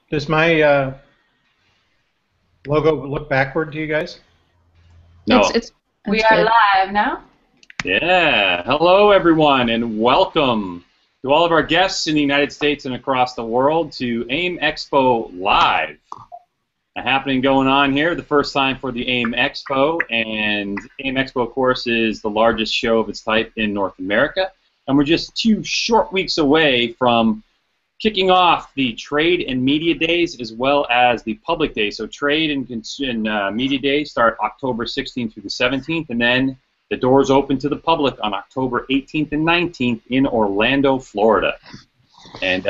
Does my logo look backward to you guys? No. We are live now. Yeah. Hello, everyone, and welcome to all of our guests in the United States and across the world to AIM Expo Live. Happening going on here, the first time for the AIM Expo, and AIM Expo, of course, is the largest show of its type in North America, and we're just 2 short weeks away from kicking off the Trade and Media Days as well as the Public Days. So Trade and Media Days start October 16th through the 17th, and then the doors open to the public on October 18th and 19th in Orlando, Florida. And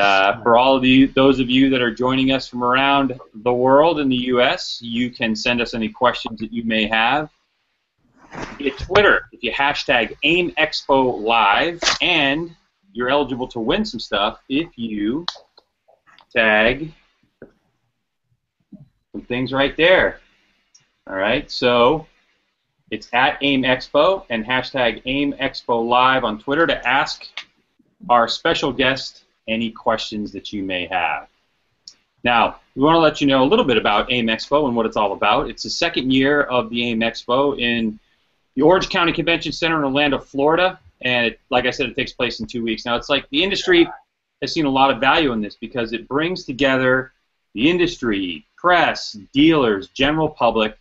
for all of you, those of you that are joining us from around the world in the U.S., you can send us any questions that you may have via Twitter if you hashtag AIMExpoLive, and you're eligible to win some stuff if you tag some things right there. All right, so it's at AIM Expo and hashtag AIMExpoLive on Twitter to ask our special guest any questions that you may have. Now, we want to let you know a little bit about AIM Expo and what it's all about. It's the second year of the AIM Expo in the Orange County Convention Center in Orlando, Florida, and like I said, it takes place in 2 weeks. Now, it's like the industry has seen a lot of value in this because it brings together the industry, press, dealers, general public,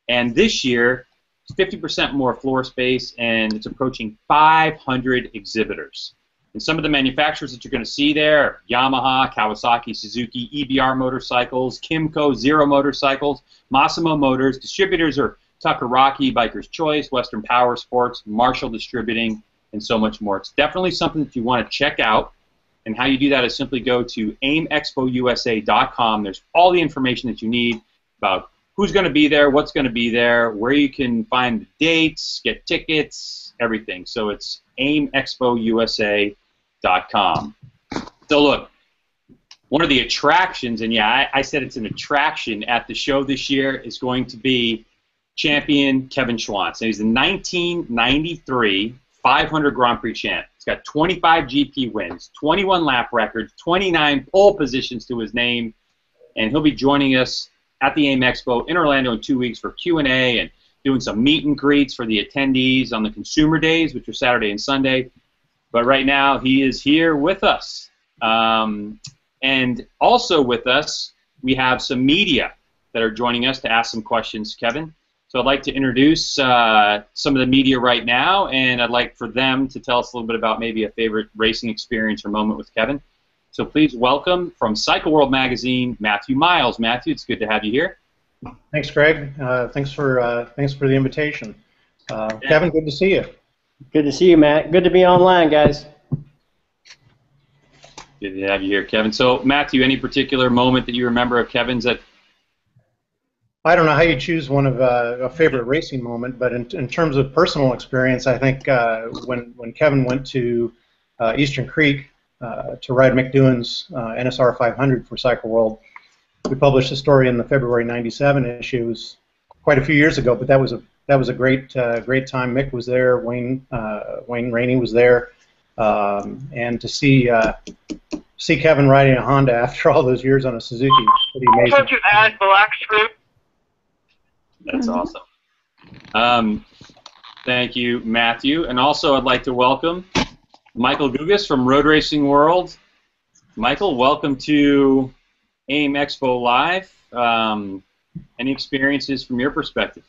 and this year, it's 50% more floor space, and it's approaching 500 exhibitors. And some of the manufacturers that you're going to see there are Yamaha, Kawasaki, Suzuki, EBR Motorcycles, Kymco, Zero Motorcycles, Massimo Motors. Distributors are Takaraki, Biker's Choice, Western Power Sports, Marshall Distributing, and so much more. It's definitely something that you want to check out. And how you do that is simply go to aimexpousa.com. There's all the information that you need about who's going to be there, what's going to be there, where you can find the dates, get tickets, everything. So it's aimexpousa.com. So look, one of the attractions, and yeah, I said it's an attraction at the show this year, is going to be champion Kevin Schwantz. Now, he's the 1993 500 Grand Prix champ. He's got 25 GP wins, 21 lap records, 29 pole positions to his name, and he'll be joining us at the AIM Expo in Orlando in 2 weeks for Q&A and doing some meet and greets for the attendees on the consumer days, which are Saturday and Sunday. But right now, he is here with us. And also with us, we have some media that are joining us to ask some questions, Kevin. So I'd like to introduce some of the media right now, and I'd like for them to tell us a little bit about maybe a favorite racing experience or moment with Kevin. So please welcome from Cycle World Magazine, Matthew Miles. Matthew, it's good to have you here. Thanks, Greg. Thanks for the invitation. Kevin, good to see you. Good to see you, Matt. Good to be online, guys. Good to have you here, Kevin. So, Matthew, any particular moment that you remember of Kevin's that? I don't know how you choose one of a favorite racing moment, but in terms of personal experience, I think when Kevin went to Eastern Creek to ride Mick Doohan's NSR 500 for Cycle World, we published a story in the February '97 issue. It was quite a few years ago, but that was a great time. Mick was there, Wayne Rainey was there, and to see Kevin riding a Honda after all those years on a Suzuki is pretty amazing. Why don't you add black fruit? That's awesome. Thank you, Matthew. And also I'd like to welcome Michael Gugas from Road Racing World. Michael, welcome to AIM Expo Live. Any experiences from your perspective?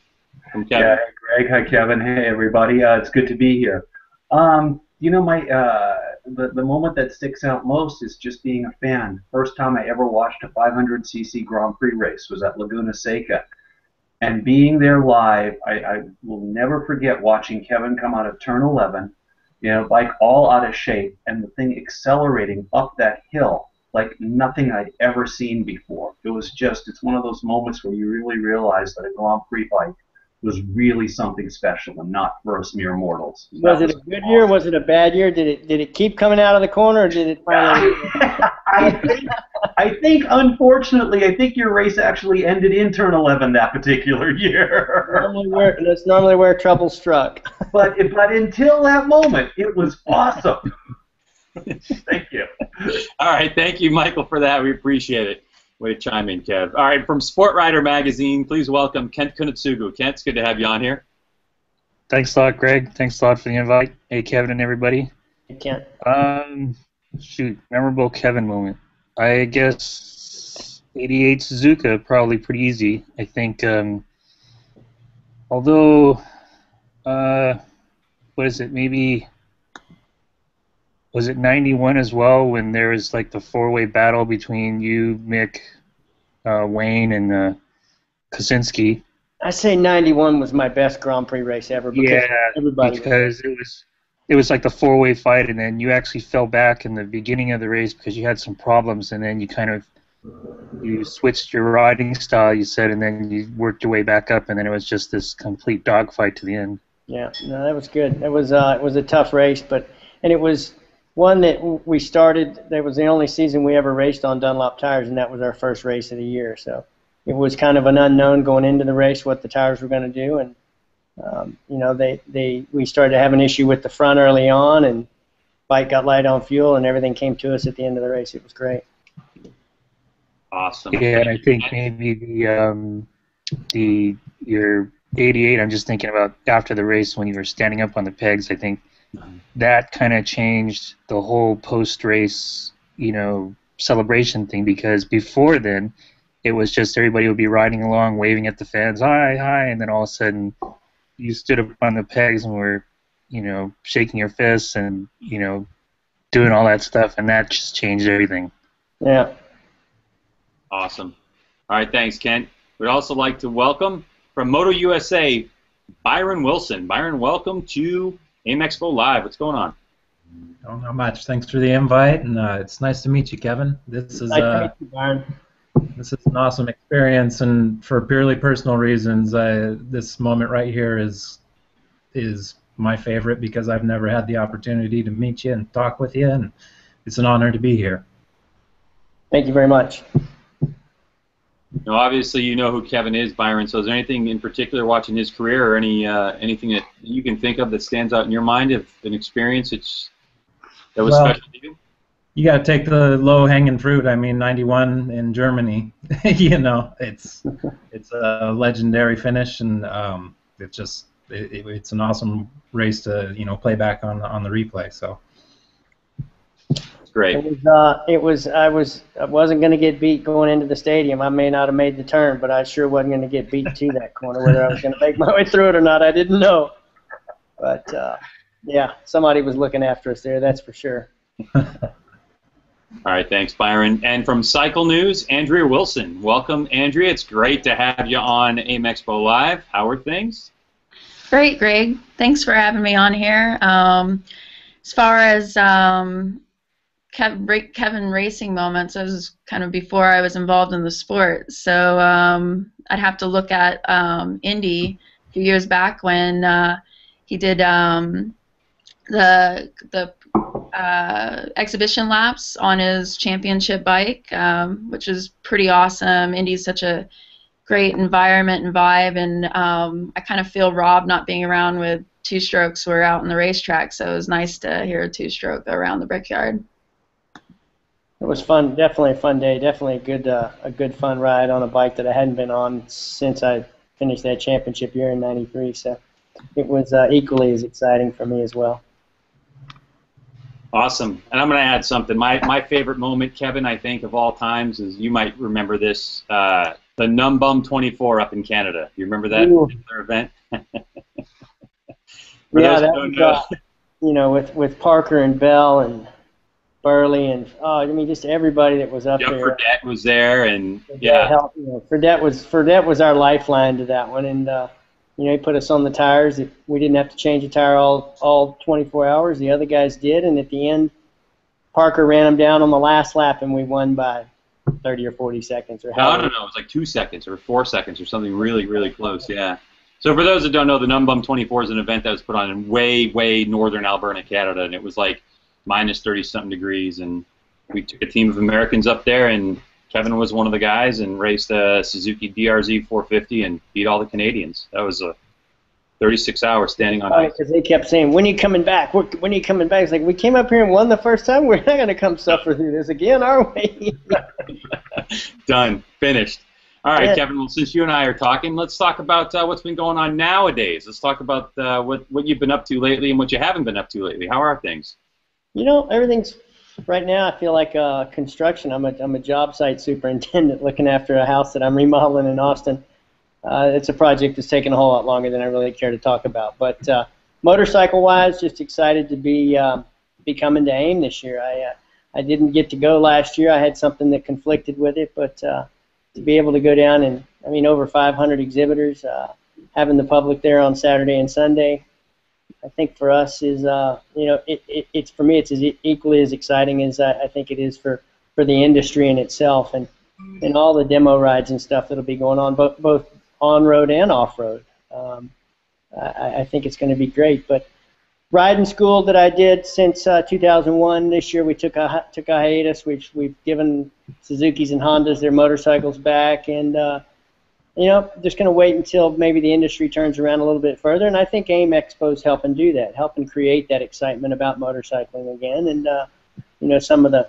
From Kevin? Yeah, hey Greg. Hi, Kevin. Hey, everybody. It's good to be here. You know, the moment that sticks out most is just being a fan. First time I ever watched a 500cc Grand Prix race was at Laguna Seca. And being there live, I will never forget watching Kevin come out of turn 11, you know, bike all out of shape, and the thing accelerating up that hill like nothing I'd ever seen before. It was just, it's one of those moments where you really realize that a Grand Prix bike was really something special and not for us mere mortals. Was it a good year? Was it a bad year? Did it keep coming out of the corner, or did it finally? I think, unfortunately, I think your race actually ended in turn 11 that particular year. That's normally where trouble struck. But until that moment, it was awesome. Thank you. All right, thank you, Michael, for that. We appreciate it. Way to chime in, Kev. All right, from Sport Rider Magazine, please welcome Kent Kunitsugu. Kent, it's good to have you on here. Thanks a lot, Greg. Thanks a lot for the invite. Hey, Kevin and everybody. You can't. Shoot, memorable Kevin moment. I guess 88 Suzuka, probably pretty easy. I think, although, what is it, maybe, was it 91 as well when there was like the four-way battle between you, Mick, Wayne, and Kosinski? I say 91 was my best Grand Prix race ever because everybody because it was like the four-way fight, and then you actually fell back in the beginning of the race because you had some problems, and then you switched your riding style, you said, and then you worked your way back up, and then it was just this complete dogfight to the end. Yeah, no, that was good. It was a tough race, and it was one that we started. That was the only season we ever raced on Dunlop tires, and that was our first race of the year. So it was kind of an unknown going into the race what the tires were going to do, and we started to have an issue with the front early on, and bike got light on fuel, and everything came to us at the end of the race. It was great. Awesome. Yeah, and I think maybe your 88. I'm just thinking about after the race when you were standing up on the pegs. I think that kind of changed the whole post-race, celebration thing, because before then it was just everybody would be riding along, waving at the fans, hi, hi, and then all of a sudden you stood up on the pegs and were, shaking your fists and, doing all that stuff, and that just changed everything. Yeah. Awesome. All right, thanks, Kent. We'd also like to welcome from Moto USA, Byron Wilson. Byron, welcome to AIM Expo Live. What's going on? Oh, not much. Thanks for the invite, and it's nice to meet you, Kevin. This is Nice to meet you, Byron. This is an awesome experience, and for purely personal reasons, this moment right here is my favorite because I've never had the opportunity to meet you and talk with you, and it's an honor to be here. Thank you very much. Now, obviously, you know who Kevin is, Byron. So, is there anything in particular watching his career, or anything that you can think of that stands out in your mind of an experience that was special to you? You got to take the low-hanging fruit. I mean, 91 in Germany. It's a legendary finish, and it's an awesome race to play back on the replay. So. Great. I wasn't going to get beat going into the stadium. I may not have made the turn, but I sure wasn't going to get beat to that corner. Whether I was going to make my way through it or not, I didn't know. But yeah, somebody was looking after us there. That's for sure. All right, thanks, Byron. And from Cycle News, Andrea Wilson. Welcome, Andrea. It's great to have you on AIM Expo Live. How are things? Great, Greg. Thanks for having me on here. As far as Kevin racing moments, it was kind of before I was involved in the sport. So I'd have to look at Indy a few years back when he did the exhibition laps on his championship bike, which is pretty awesome. Indy's such a great environment and vibe, and I kind of feel robbed not being around with two-strokes who are out on the racetrack, so it was nice to hear a two-stroke go around the Brickyard. It was fun, definitely a fun day, definitely a good fun ride on a bike that I hadn't been on since I finished that championship year in '93. So it was equally as exciting for me as well. Awesome. And I'm going to add something. My favorite moment, Kevin, I think, of all times is, you might remember this, the Num Bum 24 up in Canada. You remember that particular event? Yeah, that was, with Parker and Bell and Burley and just everybody that was up there. Fredette was there, and Fredette was our lifeline to that one, and he put us on the tires. We didn't have to change a tire all 24 hours. The other guys did, and at the end, Parker ran them down on the last lap, and we won by 30 or 40 seconds. Or no, it was like 2 seconds or 4 seconds or something really, really close. Yeah. So for those that don't know, the Num Bum 24 is an event that was put on in way northern Alberta, Canada, and it was like minus 30-something degrees, and we took a team of Americans up there, and Kevin was one of the guys and raced a Suzuki DRZ 450 and beat all the Canadians. That was 36 hours standing on ice. Because they kept saying, "When are you coming back? When are you coming back?" It's like, we came up here and won the first time. We're not going to come suffer through this again, are we? Done. Finished. All right, Yeah. Kevin, well, since you and I are talking, let's talk about what's been going on nowadays. Let's talk about what you've been up to lately and what you haven't been up to lately. How are things? You know, everything's right now. I feel like construction. I'm a job site superintendent looking after a house that I'm remodeling in Austin. It's a project that's taken a whole lot longer than I really care to talk about. But motorcycle-wise, just excited to be coming to AIM this year. I didn't get to go last year. I had something that conflicted with it, but to be able to go down and, I mean, over 500 exhibitors, having the public there on Saturday and Sunday, I think for us is, you know, it's for me, it's equally as exciting as I think it is for the industry in itself, and all the demo rides and stuff that'll be going on, both on-road and off-road. I think it's going to be great. But riding school that I did since 2001, this year we took a hiatus. We've given Suzuki's and Hondas their motorcycles back, and you know, just going to wait until maybe the industry turns around a little bit further. And I think AIM Expo's helping do that, helping create that excitement about motorcycling again. And you know, some of the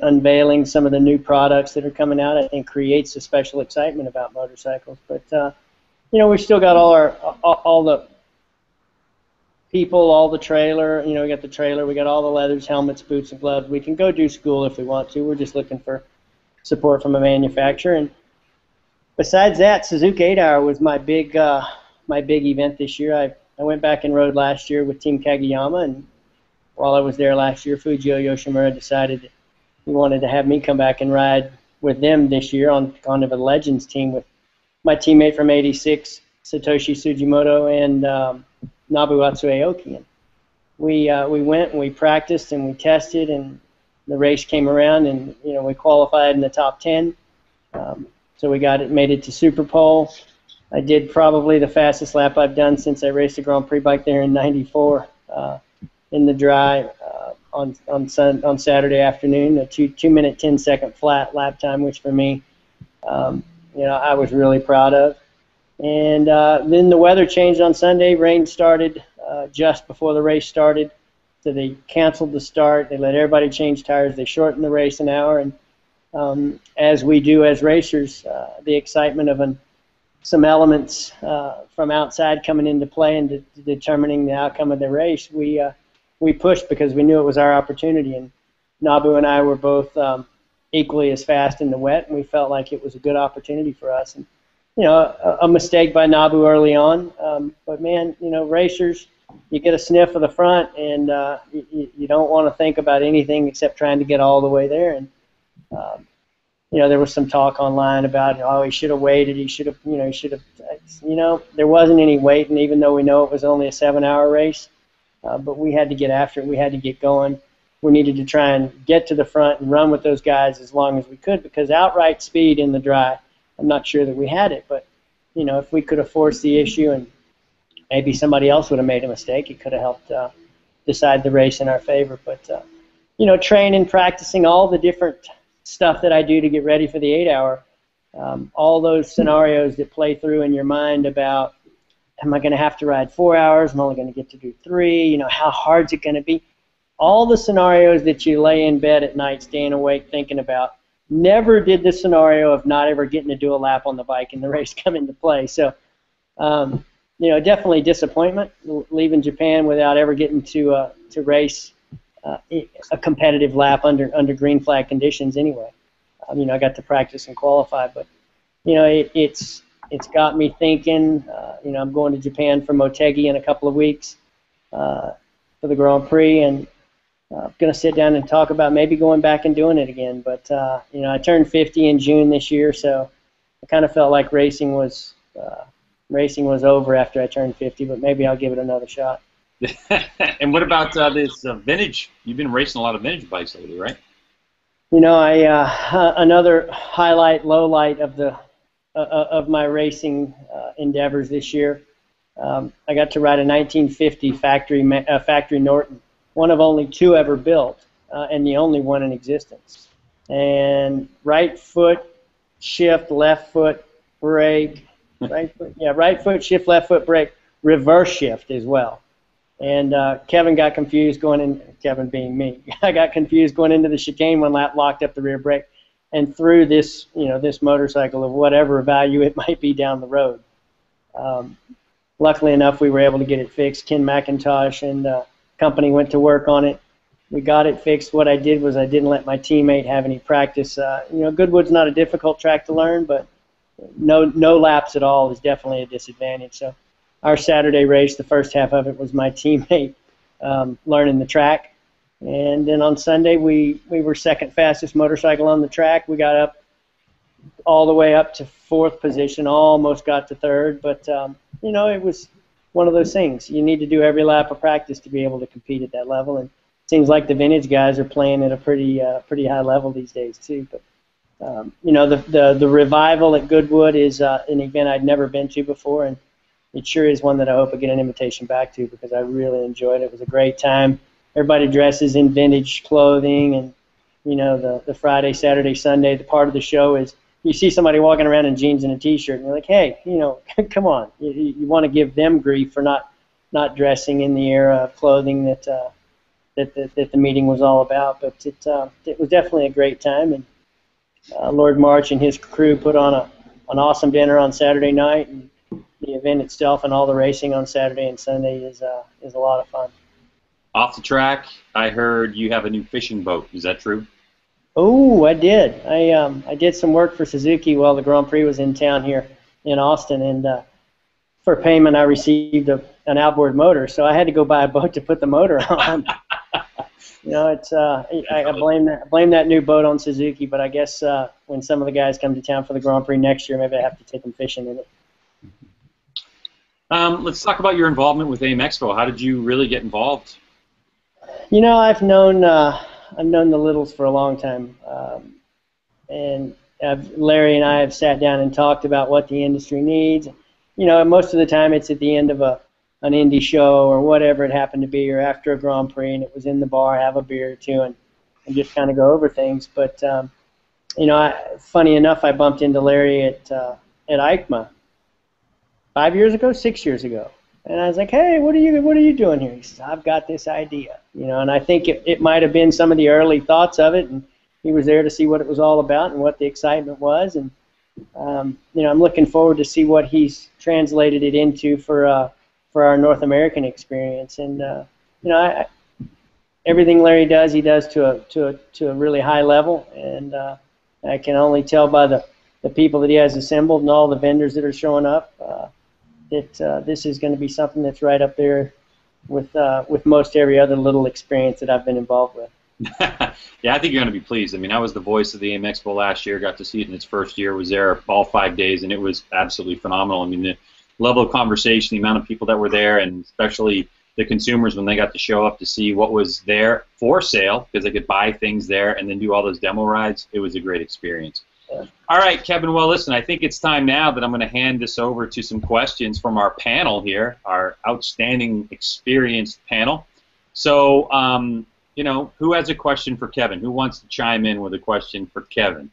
unveiling, some of the new products that are coming out, I think creates a special excitement about motorcycles. But you know, we've still got all the people, all the trailer. You know, we got the trailer, we got all the leathers, helmets, boots, and gloves. We can go do school if we want to. We're just looking for support from a manufacturer. And besides that, Suzuki 8-Hour was my big event this year. I went back and rode last year with Team Kageyama, and while I was there last year, Fujio Yoshimura decided that he wanted to have me come back and ride with them this year on kind of a Legends team with my teammate from '86, Satoshi Sugimoto, and Nobuatsu Aoki. And we went and we practiced and we tested, and the race came around, and you know, we qualified in the top 10. So we made it to Super Pole. I did probably the fastest lap I've done since I raced a Grand Prix bike there in '94 in the dry on Saturday afternoon, a 2-minute 10-second flat lap time, which for me, you know, I was really proud of. And then the weather changed on Sunday. Rain started just before the race started, so they canceled the start. They let everybody change tires. They shortened the race an hour, and as we do as racers, the excitement of some elements from outside coming into play and determining the outcome of the race, we pushed because we knew it was our opportunity. And Nabu and I were both equally as fast in the wet, and we felt like it was a good opportunity for us. And you know, a mistake by Nabu early on, but man, you know, racers, you get a sniff of the front, and you don't want to think about anything except trying to get all the way there. And you know, there was some talk online about, oh, he should have waited. He should have, you know, there wasn't any waiting, even though we know it was only a 7-hour race. But we had to get after it. We had to get going. We needed to try and get to the front and run with those guys as long as we could, because outright speed in the dry, I'm not sure that we had it. But you know, if we could have forced the issue and maybe somebody else would have made a mistake, it could have helped decide the race in our favor. But you know, training, practicing, all the different stuff that I do to get ready for the 8-hour, all those scenarios that play through in your mind about, am I going to have to ride 4 hours? I'm only going to get to do 3. You know, how hard's it going to be? All the scenarios that you lay in bed at night, staying awake, thinking about, never did the scenario of not ever getting to do a lap on the bike and the race come into play. So, you know, definitely disappointment leaving Japan without ever getting to race a competitive lap under green flag conditions anyway. You know, I got to practice and qualify, but you know, it's got me thinking. You know, I'm going to Japan for Motegi in a couple of weeks for the Grand Prix, and I'm going to sit down and talk about maybe going back and doing it again. But you know, I turned 50 in June this year, so I kind of felt like racing was over after I turned 50. But maybe I'll give it another shot. And what about this vintage? You've been racing a lot of vintage bikes lately, right? You know, another highlight, low light of my racing endeavors this year. I got to ride a 1950 factory Norton, one of only 2 ever built, and the only one in existence. And right foot shift, left foot brake, right foot shift, left foot brake. reverse shift as well. And Kevin got confused going in, Kevin being me, I got confused going into the chicane one lap, locked up the rear brake, and threw this, this motorcycle of whatever value it might be down the road. Luckily enough, we were able to get it fixed. Ken McIntosh and company went to work on it. We got it fixed. What I did was I didn't let my teammate have any practice. Goodwood's not a difficult track to learn, but no laps at all is definitely a disadvantage. So our Saturday race, the first half of it was my teammate learning the track. And then on Sunday, we were second fastest motorcycle on the track. We got up all the way up to fourth position, almost got to third. But, it was one of those things. You need to do every lap of practice to be able to compete at that level. And it seems like the vintage guys are playing at a pretty high level these days, too. But the revival at Goodwood is an event I'd never been to before, and it sure is one that I hope I get an invitation back to because I really enjoyed it. It was a great time. Everybody dresses in vintage clothing, and the Friday, Saturday, Sunday, the part of the show is you see somebody walking around in jeans and a T-shirt, and you're like, hey, come on. You want to give them grief for not dressing in the era of clothing that the meeting was all about. But it was definitely a great time, and Lord March and his crew put on an awesome dinner on Saturday night, and the event itself and all the racing on Saturday and Sunday is a lot of fun. Off the track, I heard you have a new fishing boat. Is that true? Oh, I did. I did some work for Suzuki while the Grand Prix was in town here in Austin, and for payment I received an outboard motor, so I had to go buy a boat to put the motor on. I blame that new boat on Suzuki, but I guess when some of the guys come to town for the Grand Prix next year, maybe I have to take them fishing in it. Let's talk about your involvement with AIM Expo. How did you really get involved? I've known the Littles for a long time, and Larry and I have sat down and talked about what the industry needs. Most of the time it's at the end of an indie show or whatever it happened to be, or after a Grand Prix, and it was in the bar, have a beer or two, and just kind of go over things. But funny enough, I bumped into Larry at EICMA 6 years ago. And I was like, hey, what are you doing here? He says, I've got this idea. And I think it might have been some of the early thoughts of it, and he was there to see what it was all about and what the excitement was. And, I'm looking forward to see what he's translated it into for our North American experience. And, everything Larry does, he does to a really high level. And I can only tell by the people that he has assembled and all the vendors that are showing up that this is going to be something that's right up there with most every other little experience that I've been involved with. Yeah, I think you're going to be pleased. I mean, I was the voice of the AIM Expo last year, got to see it in its first year, was there all 5 days, and it was absolutely phenomenal. I mean, the level of conversation, the amount of people that were there, and especially the consumers when they got to show up to see what was there for sale, because they could buy things there and then do all those demo rides, it was a great experience. Yeah. All right, Kevin, well, listen, I think it's time now that I'm going to hand this over to some questions from our panel here, our outstanding, experienced panel. So, who has a question for Kevin? Who wants to chime in with a question for Kevin?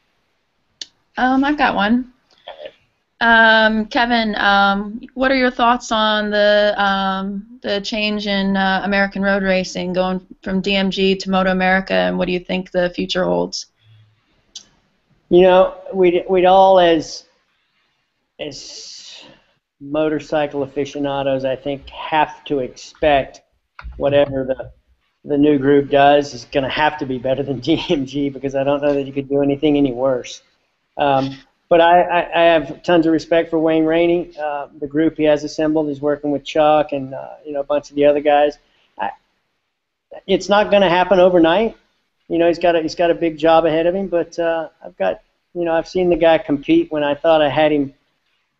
I've got one. Kevin, what are your thoughts on the change in American road racing, going from DMG to Moto America, and what do you think the future holds? We'd all as motorcycle aficionados, I think, have to expect whatever the new group does is going to have to be better than DMG, because I don't know that you could do anything any worse. But I have tons of respect for Wayne Rainey. The group he has assembled is working with Chuck and a bunch of the other guys. It's not going to happen overnight. He's got a big job ahead of him. But I've seen the guy compete when I thought I had him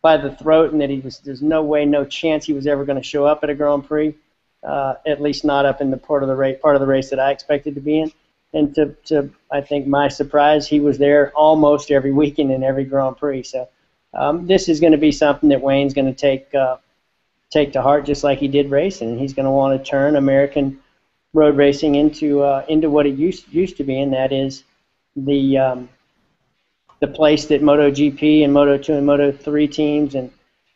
by the throat, and that there's no way, no chance he was ever going to show up at a Grand Prix. At least not up in the part of the race that I expected to be in. And to I think my surprise, he was there almost every weekend in every Grand Prix. So this is going to be something that Wayne's going to take to heart, just like he did racing. And he's going to want to turn American road racing into what it used to be, and that is the place that MotoGP and Moto2 and Moto3 teams and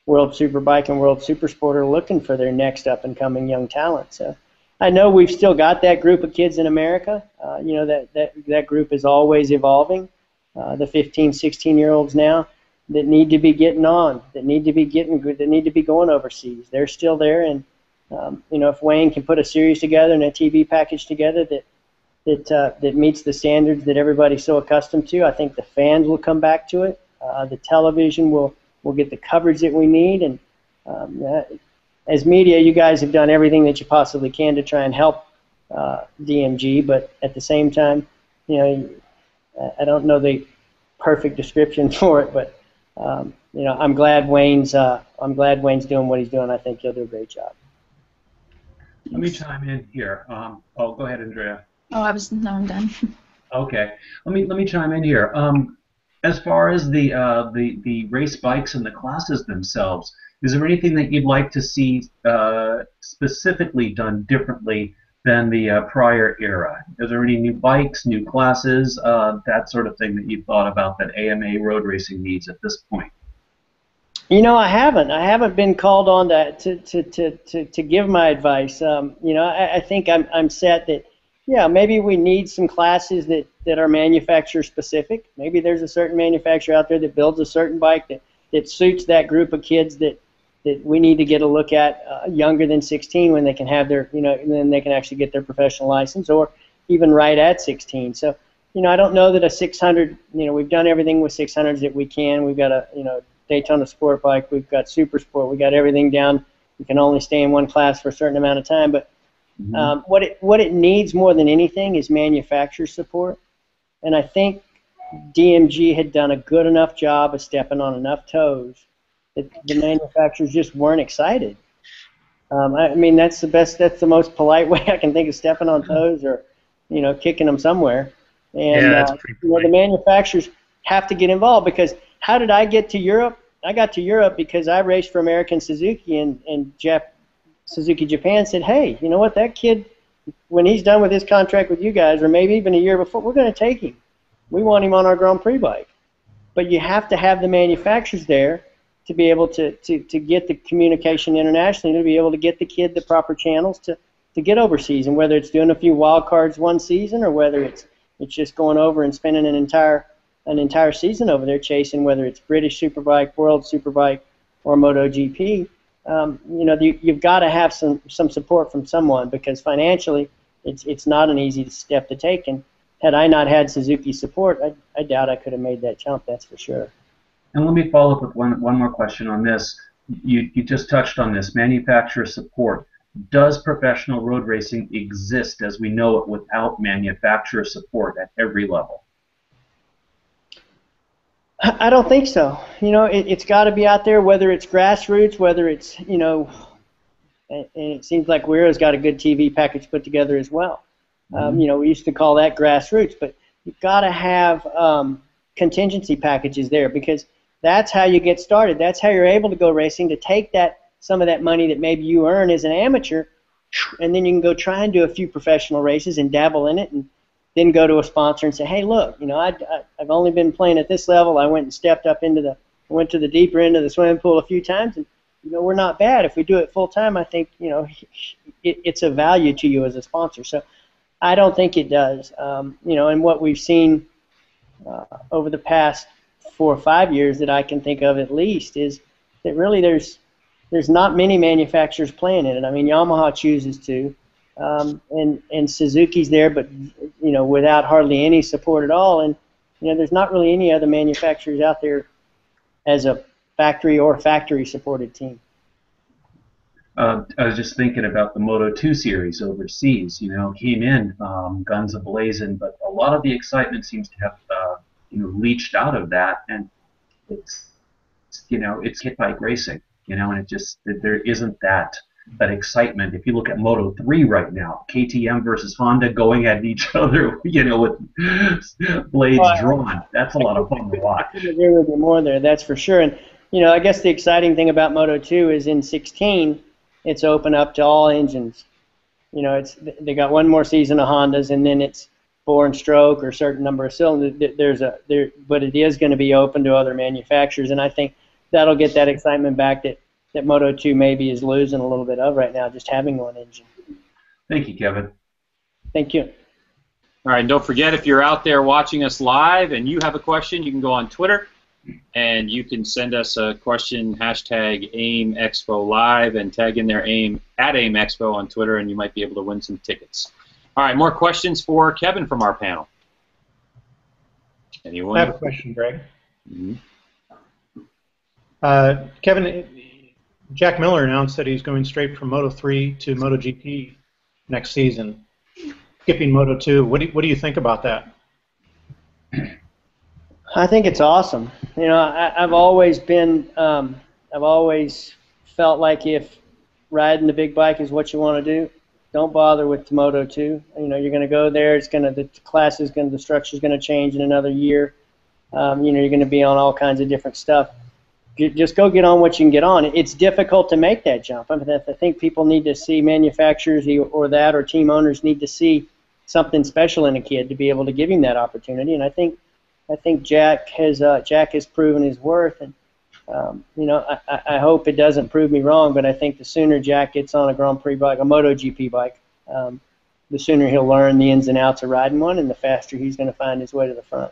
World Superbike and World Supersport are looking for their next up-and-coming young talent. So I know we've still got that group of kids in America. That group is always evolving. The 15, 16-year-olds now that need to be getting on, that need to be going overseas. They're still there, and if Wayne can put a series together and a TV package together that meets the standards that everybody's so accustomed to, I think the fans will come back to it. The television will get the coverage that we need, and as media, you guys have done everything that you possibly can to try and help DMG, but at the same time, I don't know the perfect description for it, but I'm glad Wayne's doing what he's doing. I think he'll do a great job. Let me chime in here. Go ahead, Andrea. Oh, I'm done. Okay, let me chime in here. As far as the race bikes and the classes themselves, is there anything that you'd like to see specifically done differently than the prior era? Is there any new bikes, new classes, that sort of thing that you've thought about that AMA road racing needs at this point? I haven't been called on to give my advice. I think I'm set that, maybe we need some classes that are manufacturer specific. Maybe there's a certain manufacturer out there that builds a certain bike that suits that group of kids that we need to get a look at younger than 16 when they can have their, then they can actually get their professional license, or even right at 16. So, I don't know that a 600, we've done everything with 600s that we can. We've got a, Daytona Sport Bike, we've got Super Sport, we got everything down. You can only stay in one class for a certain amount of time, but what it needs more than anything is manufacturer support, and I think DMG had done a good enough job of stepping on enough toes that the manufacturers just weren't excited. That's the most polite way I can think of stepping on toes, or kicking them somewhere. And that's pretty polite. the manufacturers have to get involved, because how did I get to Europe? I got to Europe because I raced for American Suzuki, and Suzuki Japan said, hey, you know what, that kid, when he's done with his contract with you guys, or maybe even a year before, we're going to take him. We want him on our Grand Prix bike. But you have to have the manufacturers there to be able to get the communication internationally, to be able to get the kid the proper channels to get overseas, and whether it's doing a few wild cards one season, or whether it's just going over and spending an entire season over there chasing, whether it's British Superbike, World Superbike, or MotoGP. You've got to have some support from someone, because financially it's not an easy step to take, and had I not had Suzuki support, I doubt I could have made that jump, that's for sure. And let me follow up with one more question on this. You just touched on this, manufacturer support. Does professional road racing exist as we know it without manufacturer support at every level? I don't think so. It's got to be out there, whether it's grassroots, whether it's, and it seems like Weir's got a good TV package put together as well. We used to call that grassroots, but you've got to have contingency packages there, because that's how you get started. That's how you're able to go racing, to take some of that money that maybe you earn as an amateur, and then you can go try and do a few professional races and dabble in it, and then go to a sponsor and say, hey, look, I've only been playing at this level. I went and stepped up went to the deeper end of the swimming pool a few times, and we're not bad. If we do it full time, I think it's a value to you as a sponsor. So I don't think it does. And what we've seen over the past 4 or 5 years that I can think of at least is that really there's not many manufacturers playing in it. Yamaha chooses to. And Suzuki's there, but without hardly any support at all, and there's not really any other manufacturers out there as a factory or factory supported team. I was just thinking about the Moto2 series overseas. Came in guns a-blazing, but a lot of the excitement seems to have leached out of that, and it's kit bike racing, and it just there isn't that excitement. If you look at Moto3 right now, KTM versus Honda going at each other, with blades drawn. That's a lot of fun to watch. There will be more there, that's for sure. And I guess the exciting thing about Moto2 is in 16, it's open up to all engines. They got one more season of Hondas, and then it's 4-stroke or a certain number of cylinders. But it is going to be open to other manufacturers, and I think that'll get that excitement back that Moto 2 maybe is losing a little bit of right now, just having one engine. Thank you, Kevin. Thank you. All right, and don't forget, if you're out there watching us live and you have a question, you can go on Twitter and you can send us a question, hashtag AimExpoLive, and tag in there @AimExpo on Twitter, and you might be able to win some tickets. All right, more questions for Kevin from our panel. Anyone? I have a question, Greg. Mm-hmm. Kevin, Jack Miller announced that he's going straight from Moto 3 to MotoGP next season, skipping Moto 2. What do you think about that? I think it's awesome. You know, I've always been, I've always felt like if riding the big bike is what you want to do, don't bother with the Moto 2. You know, you're going to go there. It's going to, the class is going to, the structure is going to change in another year. You know, you're going to be on all kinds of different stuff. Just go get on what you can get on. It's difficult to make that jump. I mean, I think people need to see, manufacturers or team owners need to see something special in a kid to be able to give him that opportunity. And I think Jack has proven his worth. And you know, I hope it doesn't prove me wrong, but I think the sooner Jack gets on a Grand Prix bike, a MotoGP bike, the sooner he'll learn the ins and outs of riding one, and the faster he's going to find his way to the front.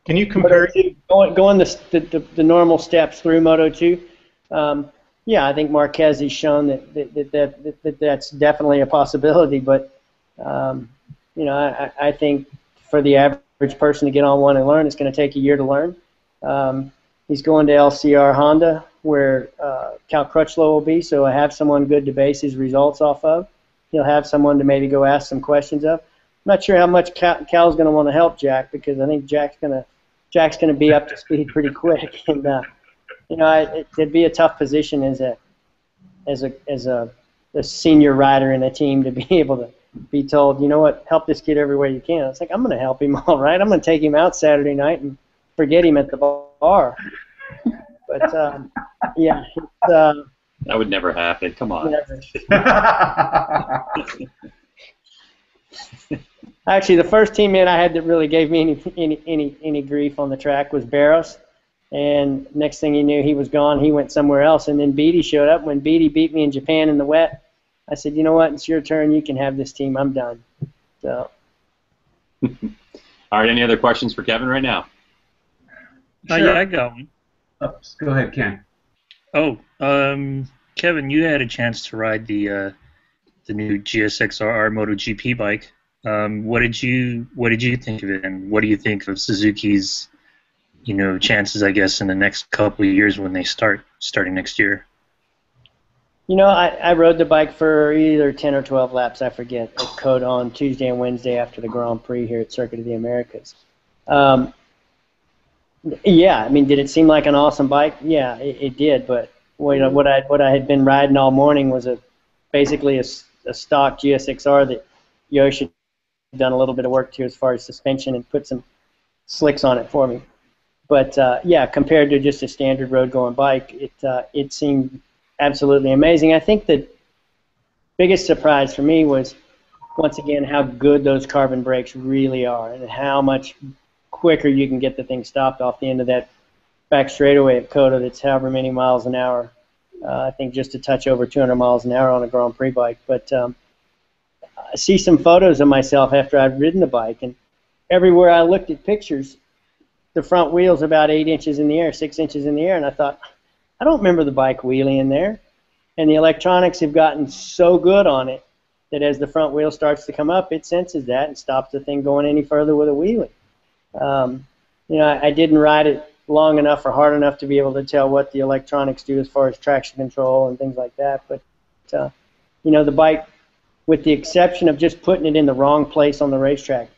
Can you compare going the normal steps through Moto 2? Yeah, I think Marquez has shown that that's definitely a possibility. But you know, I think for the average person to get on one and learn, it's going to take a year to learn. He's going to LCR Honda, where Cal Crutchlow will be, so I have someone good to base his results off of. He'll have someone to maybe go ask some questions of. I'm not sure how much Cal's going to want to help Jack, because I think Jack's going to be up to speed pretty quick, and you know, it'd be a tough position as a senior rider in a team to be able to be told, you know what, help this kid every way you can. It's like, I'm going to help him, all right. I'm going to take him out Saturday night and forget him at the bar. But yeah, that would never happen. Come on. Actually, the first teammate I had that really gave me any grief on the track was Barros, and next thing you knew, he was gone. He went somewhere else, and then Beatty showed up. When Beatty beat me in Japan in the wet, I said, you know what, it's your turn. You can have this team. I'm done. So. All right, any other questions for Kevin right now? Sure. Yeah, I got one. Go ahead, Ken. Oh, Kevin, you had a chance to ride the new GSX-R MotoGP bike. What did you think of it, and what do you think of Suzuki's, you know, chances, I guess, in the next couple of years when they starting next year? You know, I rode the bike for either 10 or 12 laps, I forget, at COTA on Tuesday and Wednesday after the Grand Prix here at Circuit of the Americas. Yeah, I mean, did it seem like an awesome bike? Yeah, it did. But what I had been riding all morning was basically a stock GSX-R that Yosh had done a little bit of work to as far as suspension and put some slicks on it for me. But yeah, compared to just a standard road-going bike, it seemed absolutely amazing. I think the biggest surprise for me was, once again, how good those carbon brakes really are, and how much quicker you can get the thing stopped off the end of that back straightaway at COTA that's however many miles an hour. I think just a touch over 200 miles an hour on a Grand Prix bike. But I see some photos of myself after I've ridden the bike, and everywhere I looked at pictures, the front wheel's about 8 inches in the air, 6 inches in the air, and I thought, I don't remember the bike wheelie in there. And the electronics have gotten so good on it that as the front wheel starts to come up, it senses that and stops the thing going any further with a wheelie. You know, I didn't ride it long enough or hard enough to be able to tell what the electronics do as far as traction control and things like that. But, you know, the bike, with the exception of just putting it in the wrong place on the racetrack,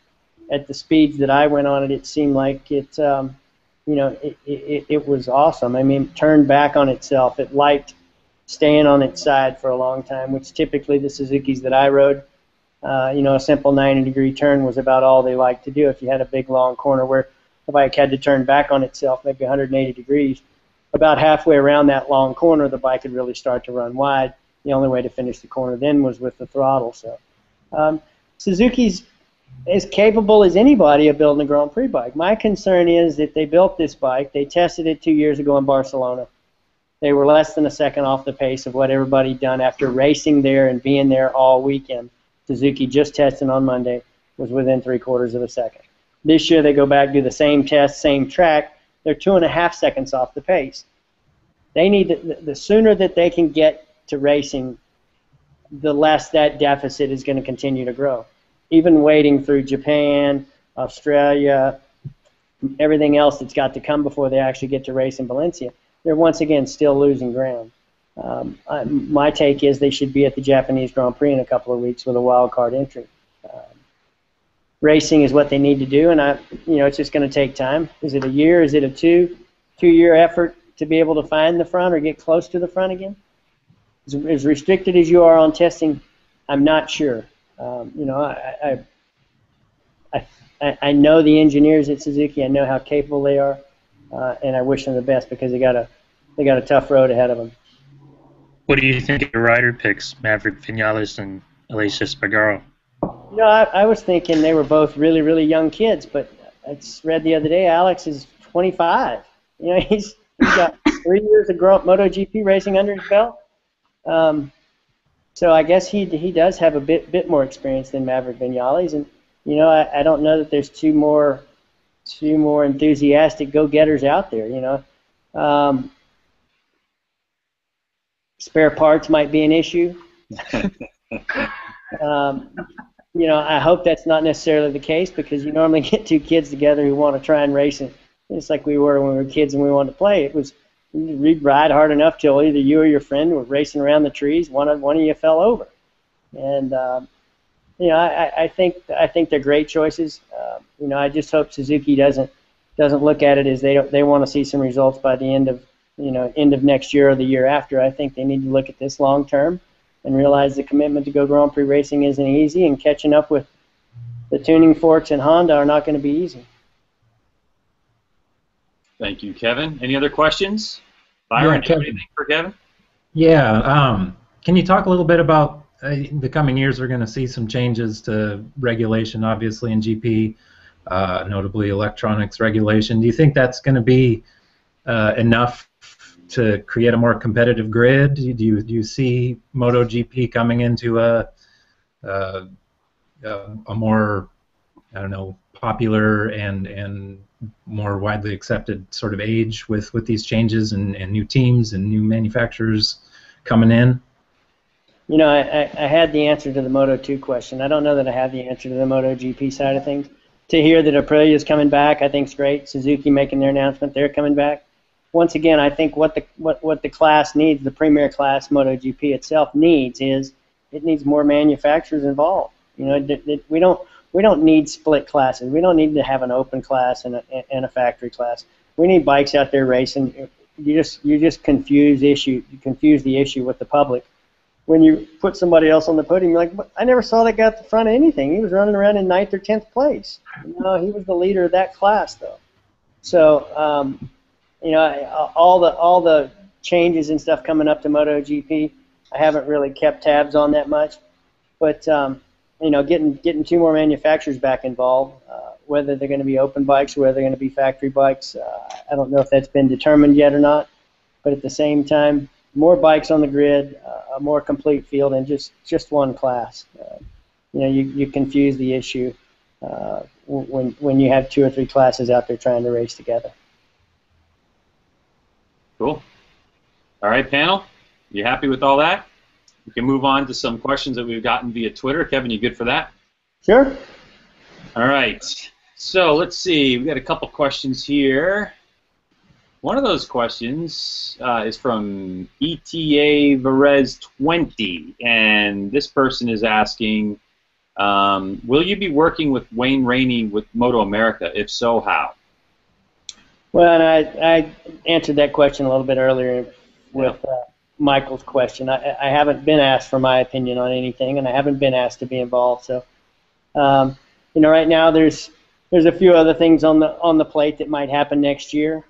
at the speeds that I went on it, it seemed like it, you know, it was awesome. I mean, it turned back on itself. It liked staying on its side for a long time, which typically the Suzukis that I rode, you know, a simple 90-degree turn was about all they liked to do. If you had a big, long corner where the bike had to turn back on itself, maybe 180 degrees, about halfway around that long corner, the bike would really start to run wide. The only way to finish the corner then was with the throttle. So Suzuki's as capable as anybody of building a Grand Prix bike. My concern is that they built this bike, they tested it 2 years ago in Barcelona. They were less than a second off the pace of what everybody done after racing there and being there all weekend. Suzuki just tested on Monday, was within 3/4 of a second. This year they go back, do the same test, same track. They're 2.5 seconds off the pace. They need the sooner that they can get to racing, the less that deficit is going to continue to grow. Even waiting through Japan, Australia, everything else that's got to come before they actually get to race in Valencia, they're once again still losing ground. My take is they should be at the Japanese Grand Prix in a couple of weeks with a wild card entry. Racing is what they need to do, and it's just going to take time. Is it a year? Is it a two-year effort to be able to find the front or get close to the front again? As restricted as you are on testing, I'm not sure. I know the engineers at Suzuki. I know how capable they are, and I wish them the best because they got a tough road ahead of them. What do you think of your rider picks, Maverick Vinales and Aleix Espargaro? I was thinking they were both really, really young kids, but I read the other day Alex is 25. He's got 3 years of MotoGP racing under his belt. So I guess he does have a bit more experience than Maverick Vinales, and I don't know that there's two more enthusiastic go-getters out there. Spare parts might be an issue. I hope that's not necessarily the case because you normally get two kids together who want to try and race it. It's like we were when we were kids and we wanted to play. It was we'd ride hard enough till either you or your friend were racing around the trees. One of you fell over, and I think they're great choices. I just hope Suzuki doesn't look at it as they want to see some results by the end of next year or the year after. I think they need to look at this long term and realize the commitment to go Grand Prix racing isn't easy, and catching up with the tuning forks and Honda are not going to be easy. Thank you, Kevin. Any other questions? Byron, do you have anything for Kevin? Yeah. Can you talk a little bit about the coming years? We're going to see some changes to regulation, obviously, in GP, notably electronics regulation. Do you think that's going to be enough to create a more competitive grid? Do you see MotoGP coming into a more, popular and more widely accepted sort of age with these changes and new teams and new manufacturers coming in? I had the answer to the Moto2 question. I don't know that I have the answer to the MotoGP side of things. To hear that Aprilia is coming back, I think is great. Suzuki making their announcement, they're coming back. Once again, I think what the class needs, the premier class MotoGP itself needs, is it needs more manufacturers involved. We don't need split classes. We don't need to have an open class and a factory class. We need bikes out there racing. You just confuse the issue with the public. When you put somebody else on the podium, you're like, I never saw that guy at the front of anything. He was running around in 9th or 10th place. He was the leader of that class, though. So, all the changes and stuff coming up to MotoGP, I haven't really kept tabs on that much. But, getting two more manufacturers back involved, whether they're going to be open bikes or whether they're going to be factory bikes, I don't know if that's been determined yet or not. But at the same time, more bikes on the grid, a more complete field, and just one class. You confuse the issue when you have 2 or 3 classes out there trying to race together. Cool. All right, panel. You happy with all that? We can move on to some questions that we've gotten via Twitter. Kevin, you good for that? Sure. All right. So let's see. We've got a couple questions here. One of those questions is from ETA Varese 20, and this person is asking, will you be working with Wayne Rainey with Moto America? If so, how? Well, I answered that question a little bit earlier with Michael's question. I haven't been asked for my opinion on anything, and I haven't been asked to be involved. So, right now there's a few other things on the plate that might happen next year.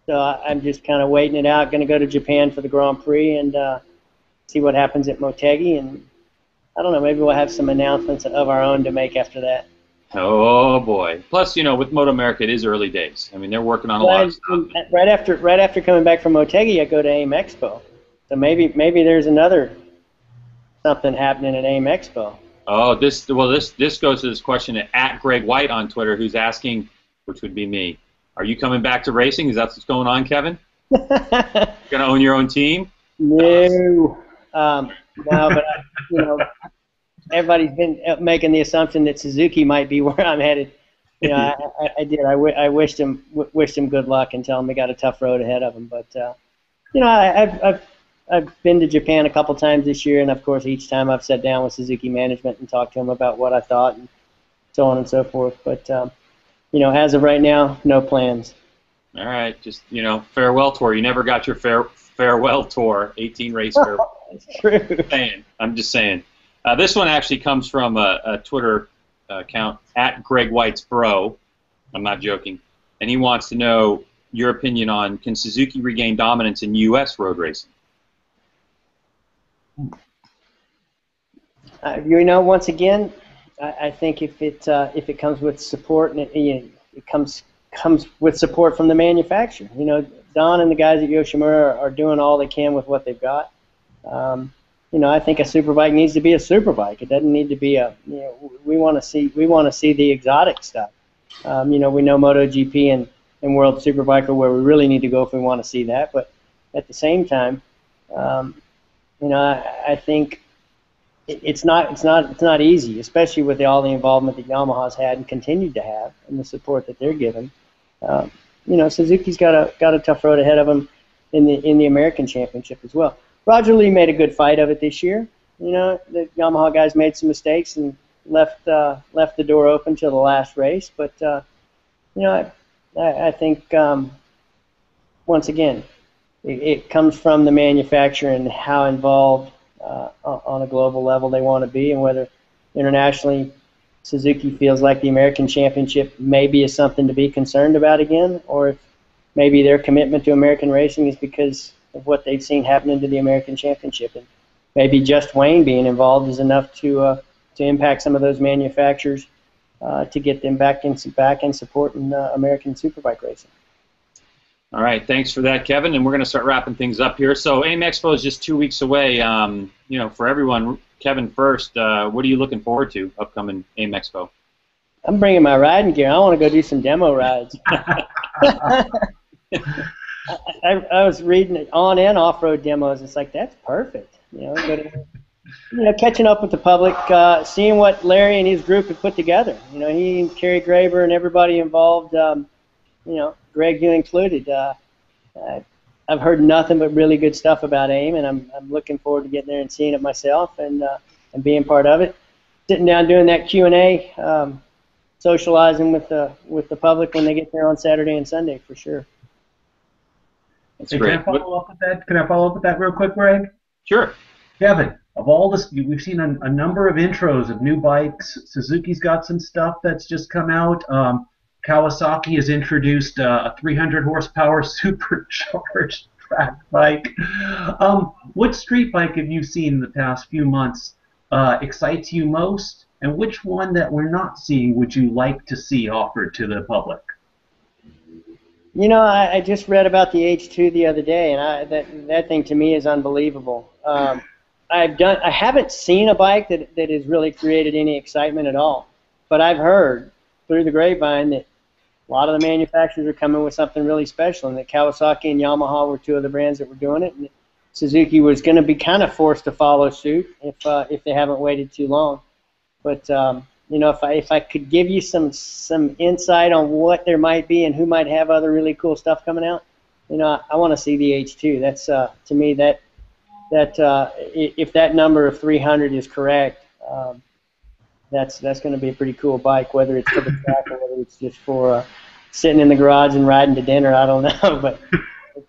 So I'm just kind of waiting it out. Going to go to Japan for the Grand Prix and see what happens at Motegi, and I don't know. Maybe we'll have some announcements of our own to make after that. Oh boy! Plus, with Moto America, it is early days. I mean, they're working on a lot of stuff. Right after coming back from Motegi, I go to AIM Expo. So maybe there's another something happening at AIM Expo. Oh, this goes to this question at Greg White on Twitter, who's asking, which would be me, are you coming back to racing? Is that what's going on, Kevin? Gonna own your own team? No, no, but everybody's been making the assumption that Suzuki might be where I'm headed. I did. I wished him good luck and tell him he got a tough road ahead of him. But I've been to Japan a couple times this year, and of course each time I've sat down with Suzuki management and talked to them about what I thought and so on and so forth. But as of right now, no plans. All right, just farewell tour. You never got your farewell tour, 18 race farewell. That's true. I'm just saying. This one actually comes from a Twitter account at Greg White's Bro. I'm not joking, and he wants to know your opinion on can Suzuki regain dominance in U.S. road racing? Once again, I think if it comes with support and it comes with support from the manufacturer. Don and the guys at Yoshimura are doing all they can with what they've got. I think a superbike needs to be a superbike. It doesn't need to be we want to see the exotic stuff. We know MotoGP and World Superbike are where we really need to go if we want to see that. But at the same time, I think it's not easy, especially with all the involvement that Yamaha's had and continued to have, and the support that they're given. Suzuki's got a tough road ahead of them in the American Championship as well. Roger Lee made a good fight of it this year. The Yamaha guys made some mistakes and left the door open till the last race. But I think once again, it comes from the manufacturer and how involved on a global level they want to be, and whether internationally Suzuki feels like the American Championship maybe is something to be concerned about again, or if maybe their commitment to American racing is because of what they've seen happening to the American Championship, and maybe just Wayne being involved is enough to impact some of those manufacturers to get them back in support in American Superbike racing. All right, thanks for that, Kevin, and we're going to start wrapping things up here. So AIM Expo is just 2 weeks away. For everyone, Kevin first, what are you looking forward to upcoming AIM Expo? I'm bringing my riding gear. I want to go do some demo rides. I was reading on and off-road demos. It's like, that's perfect. Catching up with the public, seeing what Larry and his group have put together. He and Kerry Graber and everybody involved, Greg, you included. I've heard nothing but really good stuff about AIM, and I'm looking forward to getting there and seeing it myself and being part of it. Sitting down doing that Q&A, socializing with the public when they get there on Saturday and Sunday for sure. That's great. Can I follow up with that real quick, Greg? Sure. Kevin, of all this, we've seen a number of intros of new bikes. Suzuki's got some stuff that's just come out. Kawasaki has introduced a 300 horsepower supercharged track bike. What street bike have you seen in the past few months excites you most, and which one that we're not seeing would you like to see offered to the public? I just read about the H2 the other day, and that thing to me is unbelievable. I haven't seen a bike that has really created any excitement at all, but I've heard through the grapevine that a lot of the manufacturers are coming with something really special, and that Kawasaki and Yamaha were two of the brands that were doing it, and Suzuki was going to be kind of forced to follow suit if they haven't waited too long. But if I could give you some insight on what there might be and who might have other really cool stuff coming out, I want to see the H2. That's to me that if that number of 300 is correct, that's going to be a pretty cool bike, whether it's for the track or whether it's just for sitting in the garage and riding to dinner. I don't know, but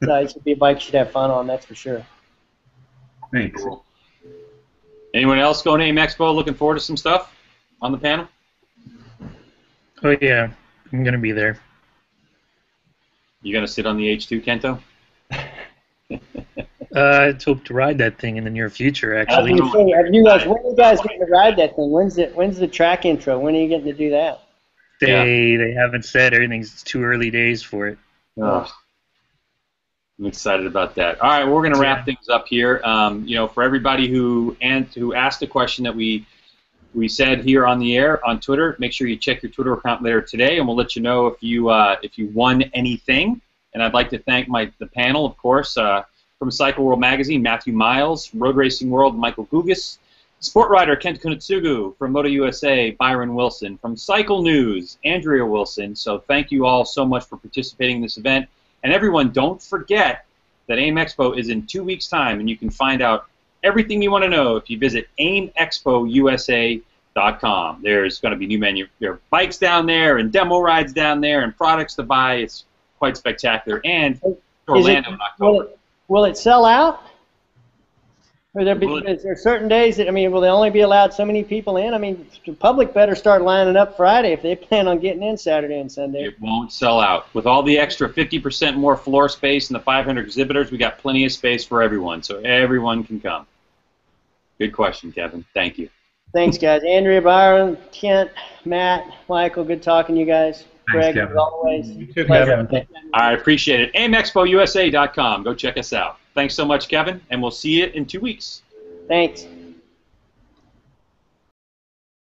it should be a bike you should have fun on, that's for sure. Thanks. Cool. Anyone else going to AIM Expo looking forward to some stuff on the panel? Oh, yeah. I'm going to be there. You going to sit on the H2, Kento? I hope to ride that thing in the near future, Have actually. you, when are you guys getting to ride that thing? When's the track intro? When are you getting to do that? They haven't said. Everything's too early days for it. Oh, I'm excited about that. All right, we're going to wrap things up here. For everybody who asked a question that we said here on the air on Twitter, make sure you check your Twitter account later today, and we'll let you know if you won anything. And I'd like to thank the panel, of course, from Cycle World Magazine, Matthew Miles, Road Racing World, Michael Gugas, Sport Rider Kent Kunitsugu, from Moto USA, Byron Wilson, from Cycle News, Andrea Wilson. So thank you all so much for participating in this event. And everyone, don't forget that AIM Expo is in 2 weeks' time, and you can find out everything you want to know if you visit aimexpousa.com. There's going to be there are bikes down there and demo rides down there and products to buy. It's quite spectacular. And Orlando in October. Will it sell out? Or is there certain days that, will they only be allowed so many people in? The public better start lining up Friday if they plan on getting in Saturday and Sunday. It won't sell out. With all the extra 50% more floor space and the 500 exhibitors, we got plenty of space for everyone, so everyone can come. Good question, Kevin. Thank you. Thanks, guys. Andrea, Byron, Kent, Matt, Michael, good talking to you guys. Greg, as always. You too, Kevin. I appreciate it. AIMExpoUSA.com. Go check us out. Thanks so much, Kevin, and we'll see you in 2 weeks. Thanks.